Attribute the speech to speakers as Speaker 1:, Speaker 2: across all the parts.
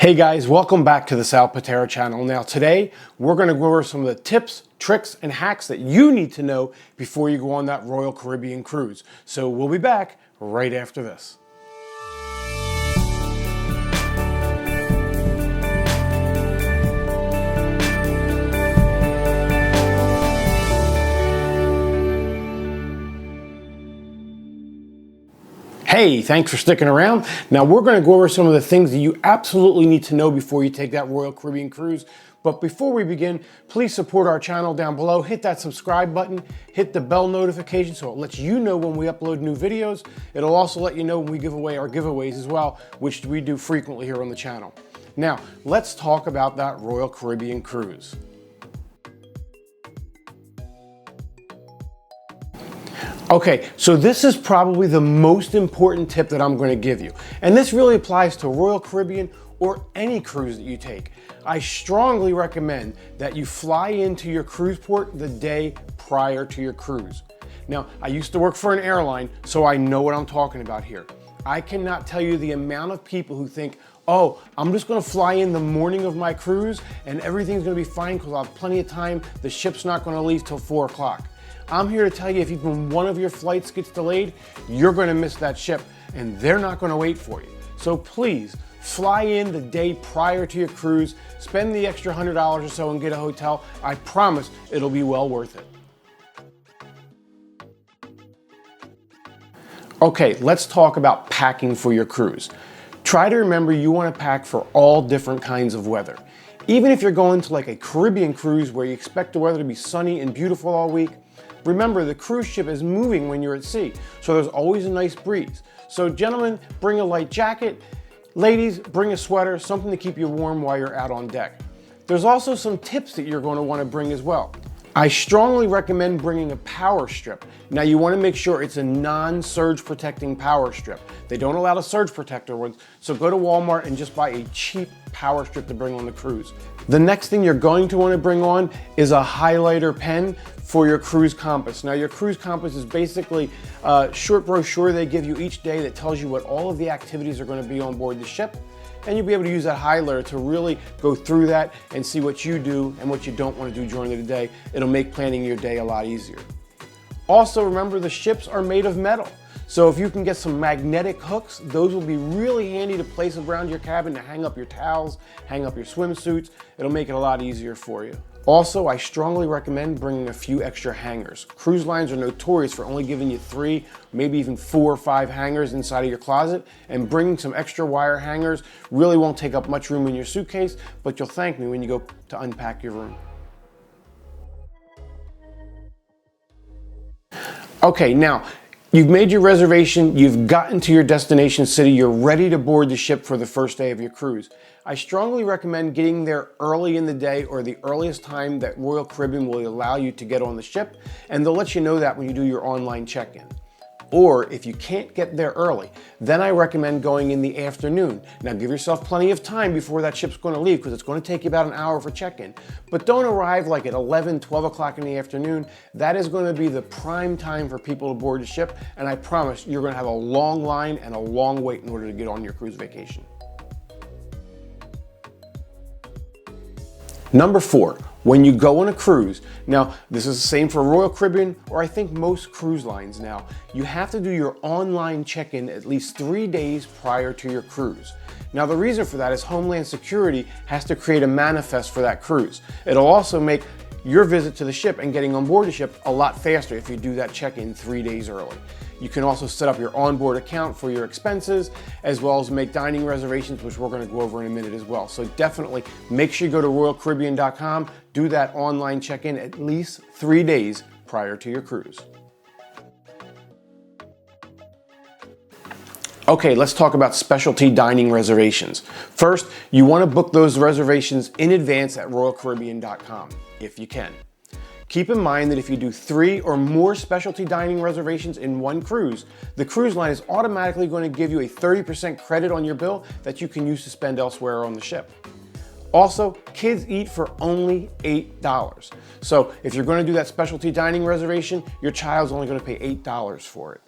Speaker 1: Hey guys, welcome back to the Sal Pitera channel. Now today, we're gonna go over some of the tips, tricks, and hacks that you need to know before you go on that Royal Caribbean cruise. So we'll be back right after this. Hey, thanks for sticking around. Now we're going to go over some of the things that you absolutely need to know before you take that Royal Caribbean cruise. But before we begin, please support our channel down below. Hit that subscribe button, hit the bell notification so it lets you know when we upload new videos. It'll also let you know when we give away our giveaways as well, which we do frequently here on the channel. Now, let's talk about that Royal Caribbean cruise. Okay, so this is probably the most important tip that I'm going to give you. And this really applies to Royal Caribbean or any cruise that you take. I strongly recommend that you fly into your cruise port the day prior to your cruise. Now, I used to work for an airline, so I know what I'm talking about here. I cannot tell you the amount of people who think, oh, I'm just gonna fly in the morning of my cruise and everything's gonna be fine because I'll have plenty of time, the ship's not gonna leave till 4 o'clock. I'm here to tell you if even one of your flights gets delayed, you're gonna miss that ship and they're not gonna wait for you. So please, fly in the day prior to your cruise, spend the extra $100 or so and get a hotel. I promise it'll be well worth it. Okay, let's talk about packing for your cruise. Try to remember you wanna pack for all different kinds of weather. Even if you're going to like a Caribbean cruise where you expect the weather to be sunny and beautiful all week, remember, the cruise ship is moving when you're at sea, so there's always a nice breeze. So gentlemen, bring a light jacket. Ladies, bring a sweater, something to keep you warm while you're out on deck. There's also some tips that you're going to want to bring as well. I strongly recommend bringing a power strip. Now you want to make sure it's a non-surge protecting power strip. They don't allow the surge protector ones, so go to Walmart and just buy a cheap power strip to bring on the cruise. The next thing you're going to want to bring on is a highlighter pen for your cruise compass. Now your cruise compass is basically a short brochure they give you each day that tells you what all of the activities are going to be on board the ship. And you'll be able to use that highlighter to really go through that and see what you do and what you don't want to do during the day. It'll make planning your day a lot easier. Also remember, the ships are made of metal. So if you can get some magnetic hooks, those will be really handy to place around your cabin to hang up your towels, hang up your swimsuits. It'll make it a lot easier for you. Also, I strongly recommend bringing a few extra hangers. Cruise lines are notorious for only giving you 3, maybe even 4 or 5 hangers inside of your closet, and bringing some extra wire hangers really won't take up much room in your suitcase, but you'll thank me when you go to unpack your room. Okay, now, you've made your reservation, you've gotten to your destination city, you're ready to board the ship for the first day of your cruise. I strongly recommend getting there early in the day or the earliest time that Royal Caribbean will allow you to get on the ship, and they'll let you know that when you do your online check-in. Or if you can't get there early, then I recommend going in the afternoon. Now give yourself plenty of time before that ship's going to leave because it's going to take you about an hour for check-in. But don't arrive like at 11, 12 o'clock in the afternoon. That is going to be the prime time for people to board the ship, and I promise you're going to have a long line and a long wait in order to get on your cruise vacation. Number 4, when you go on a cruise, now this is the same for Royal Caribbean or I think most cruise lines now, you have to do your online check-in at least 3 days prior to your cruise. Now the reason for that is Homeland Security has to create a manifest for that cruise. It'll also make your visit to the ship and getting on board the ship a lot faster if you do that check-in 3 days early. You can also set up your onboard account for your expenses, as well as make dining reservations, which we're going to go over in a minute as well. So definitely make sure you go to RoyalCaribbean.com, do that online check-in at least 3 days prior to your cruise. Okay, let's talk about specialty dining reservations. First, you want to book those reservations in advance at RoyalCaribbean.com, if you can. Keep in mind that if you do 3 or more specialty dining reservations in one cruise, the cruise line is automatically going to give you a 30% credit on your bill that you can use to spend elsewhere on the ship. Also, kids eat for only $8. So if you're going to do that specialty dining reservation, your child's only going to pay $8 for it.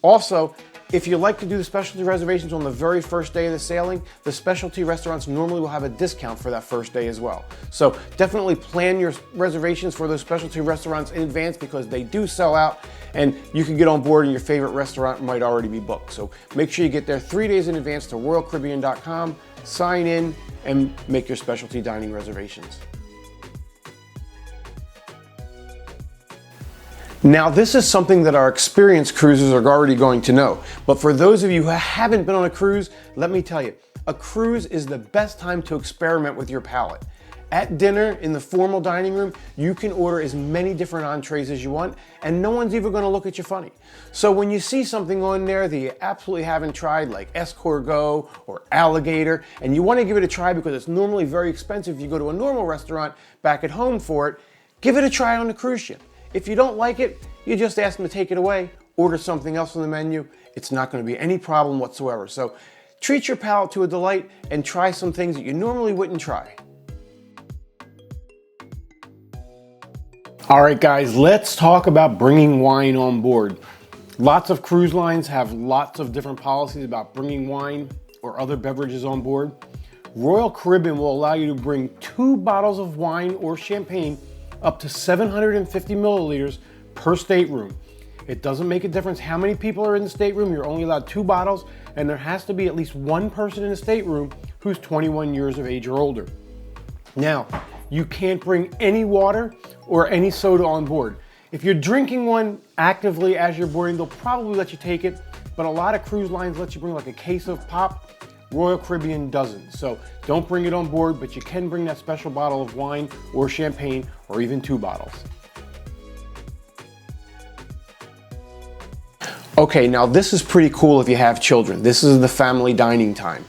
Speaker 1: Also, If you like to do the specialty reservations on the very first day of the sailing, the specialty restaurants normally will have a discount for that first day as well. So definitely plan your reservations for those specialty restaurants in advance because they do sell out and you can get on board and your favorite restaurant might already be booked. So make sure you get there 3 days in advance to RoyalCaribbean.com, sign in, and make your specialty dining reservations. Now, this is something that our experienced cruisers are already going to know, but for those of you who haven't been on a cruise, let me tell you, a cruise is the best time to experiment with your palate. At dinner, in the formal dining room, you can order as many different entrees as you want, and no one's even gonna look at you funny. So when you see something on there that you absolutely haven't tried, like escargot or alligator, and you wanna give it a try because it's normally very expensive if you go to a normal restaurant back at home for it, give it a try on the cruise ship. If you don't like it, you just ask them to take it away, order something else on the menu. It's not going to be any problem whatsoever. So treat your palate to a delight and try some things that you normally wouldn't try. All right, guys, let's talk about bringing wine on board. Lots of cruise lines have lots of different policies about bringing wine or other beverages on board. Royal Caribbean will allow you to bring 2 bottles of wine or champagne up to 750 milliliters per stateroom. It doesn't make a difference how many people are in the stateroom. You're only allowed 2 bottles, and there has to be at least 1 person in the stateroom who's 21 years of age or older. Now, you can't bring any water or any soda on board. If you're drinking one actively as you're boarding, they'll probably let you take it, but a lot of cruise lines let you bring like a case of pop. Royal Caribbean doesn't, so don't bring it on board, but you can bring that special bottle of wine or champagne or even 2 bottles. Okay, now this is pretty cool if you have children. This is the family dining time.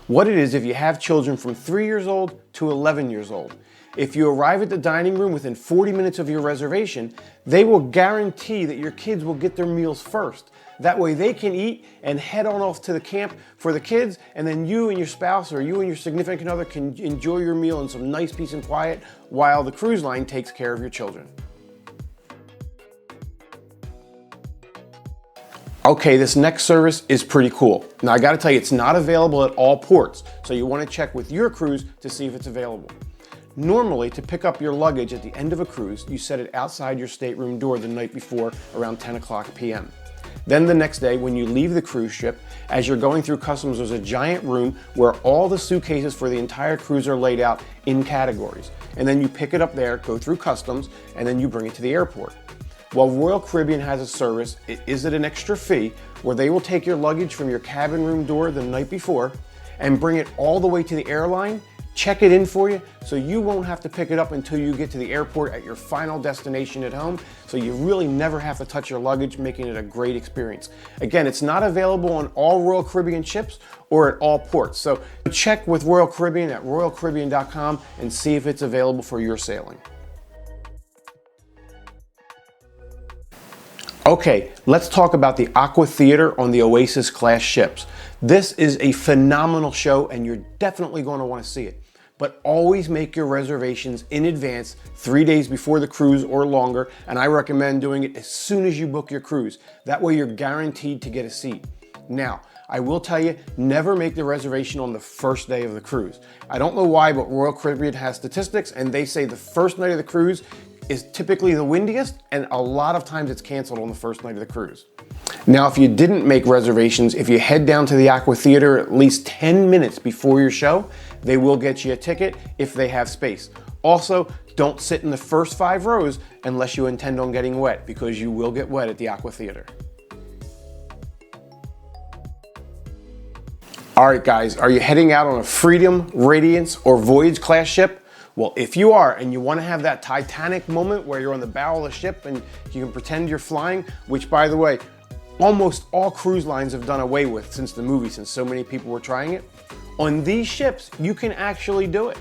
Speaker 1: What it is if you have children from 3 years old to 11 years old. If you arrive at the dining room within 40 minutes of your reservation, they will guarantee that your kids will get their meals first. That way they can eat and head on off to the camp for the kids, and then you and your spouse or you and your significant other can enjoy your meal in some nice peace and quiet while the cruise line takes care of your children. Okay, this next service is pretty cool. Now I gotta tell you, it's not available at all ports, so you wanna check with your cruise to see if it's available. Normally, to pick up your luggage at the end of a cruise, you set it outside your stateroom door the night before around 10 o'clock p.m. Then the next day, when you leave the cruise ship, as you're going through customs, there's a giant room where all the suitcases for the entire cruise are laid out in categories. And then you pick it up there, go through customs, and then you bring it to the airport. Well, Royal Caribbean has a service, it is at an extra fee, where they will take your luggage from your cabin room door the night before and bring it all the way to the airline, check it in for you, so you won't have to pick it up until you get to the airport at your final destination at home, so you really never have to touch your luggage, making it a great experience. Again, it's not available on all Royal Caribbean ships or at all ports, so check with Royal Caribbean at RoyalCaribbean.com and see if it's available for your sailing. Okay, let's talk about the AQUA Theater on the Oasis class ships. This is a phenomenal show and you're definitely going to want to see it. But always make your reservations in advance, 3 days before the cruise or longer, and I recommend doing it as soon as you book your cruise. That way you're guaranteed to get a seat. Now, I will tell you, never make the reservation on the first day of the cruise. I don't know why, but Royal Caribbean has statistics and they say the first night of the cruise is typically the windiest, and a lot of times it's canceled on the first night of the cruise. Now, if you didn't make reservations, if you head down to the AQUA Theater at least 10 minutes before your show, they will get you a ticket if they have space. Also, don't sit in the first 5 rows unless you intend on getting wet, because you will get wet at the AQUA Theater. All right, guys, are you heading out on a Freedom, Radiance, or Voyage class ship? Well, if you are and you want to have that Titanic moment where you're on the bow of the ship and you can pretend you're flying, which, by the way, almost all cruise lines have done away with since the movie, since so many people were trying it, on these ships, you can actually do it.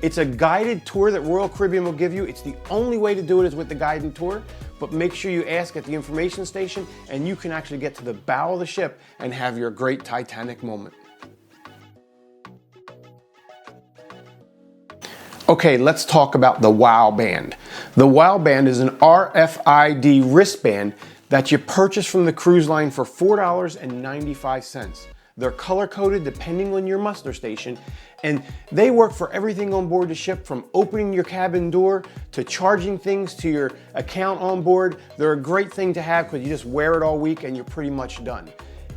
Speaker 1: It's a guided tour that Royal Caribbean will give you. It's the only way to do it is with the guided tour, but make sure you ask at the information station and you can actually get to the bow of the ship and have your great Titanic moment. Okay, let's talk about the WOW band. The WOW band is an RFID wristband that you purchase from the cruise line for $4.95. They're color coded depending on your muster station, and they work for everything on board the ship, from opening your cabin door to charging things to your account on board. They're a great thing to have because you just wear it all week and you're pretty much done.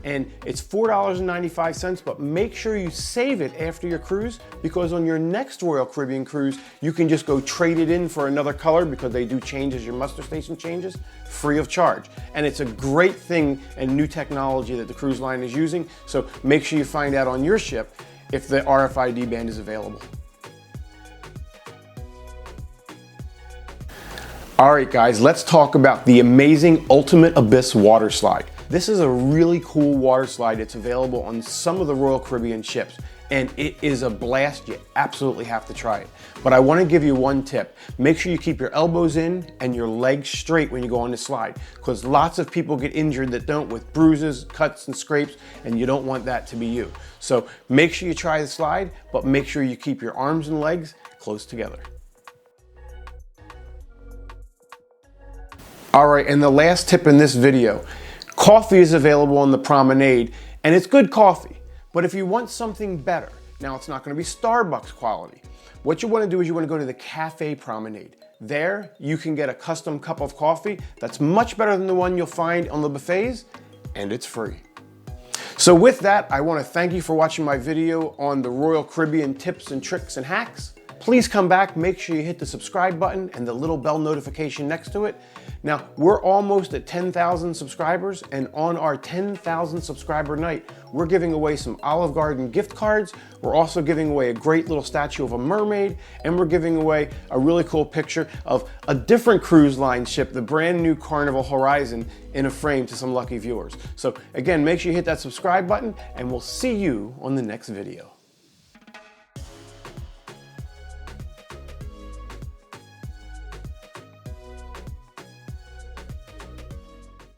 Speaker 1: And it's $4.95, but make sure you save it after your cruise, because on your next Royal Caribbean cruise, you can just go trade it in for another color, because they do change as your muster station changes, free of charge. And it's a great thing and new technology that the cruise line is using. So make sure you find out on your ship if the RFID band is available. All right, guys, let's talk about the amazing Ultimate Abyss water slide. This is a really cool water slide. It's available on some of the Royal Caribbean ships, and it is a blast. You absolutely have to try it. But I want to give you one tip. Make sure you keep your elbows in and your legs straight when you go on the slide, because lots of people get injured that don't, with bruises, cuts, and scrapes, and you don't want that to be you. So make sure you try the slide, but make sure you keep your arms and legs close together. All right, and the last tip in this video. Coffee is available on the promenade, and it's good coffee. But if you want something better, now it's not going to be Starbucks quality. What you want to do is you want to go to the Cafe Promenade. There, you can get a custom cup of coffee that's much better than the one you'll find on the buffets, and it's free. So with that, I want to thank you for watching my video on the Royal Caribbean tips and tricks and hacks. Please come back, make sure you hit the subscribe button and the little bell notification next to it. Now, we're almost at 10,000 subscribers, and on our 10,000 subscriber night, we're giving away some Olive Garden gift cards. We're also giving away a great little statue of a mermaid, and we're giving away a really cool picture of a different cruise line ship, the brand new Carnival Horizon, in a frame to some lucky viewers. So again, make sure you hit that subscribe button, and we'll see you on the next video.